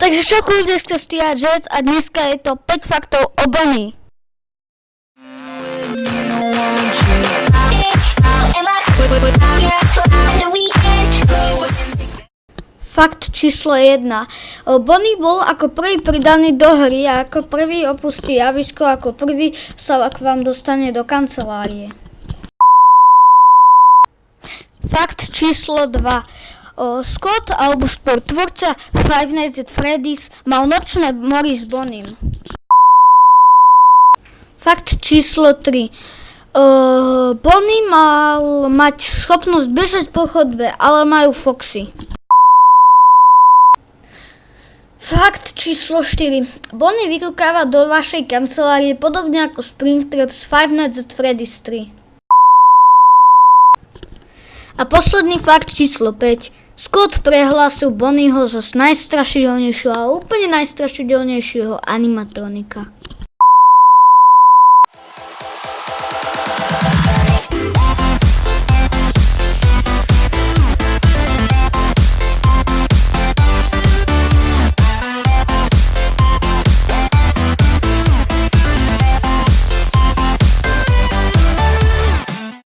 Takže čo kľudne ste stíhať Jet a dneska je to 5 faktov o Bonnie. Fakt číslo 1. Bonnie bol ako prvý pridaný do hry a ako prvý opustí javisko, ako prvý sa k vám dostane do kancelárie. Fakt číslo 2. Scott alebo tvorca Five Nights at Freddy's mal nočné mori s Bonnym. Fakt číslo 3. Bonnie mal mať schopnosť bežať po chodbe, ale majú Foxy. Fakt číslo 4. Bonnie vykúkáva do vašej kancelárie podobne ako Springtrap z Five Nights at Freddy's 3. A posledný fakt číslo 5. Scott prehlásil Bonnieho za najstrašidelnejšieho a úplne najstrašidelnejšieho animatronika.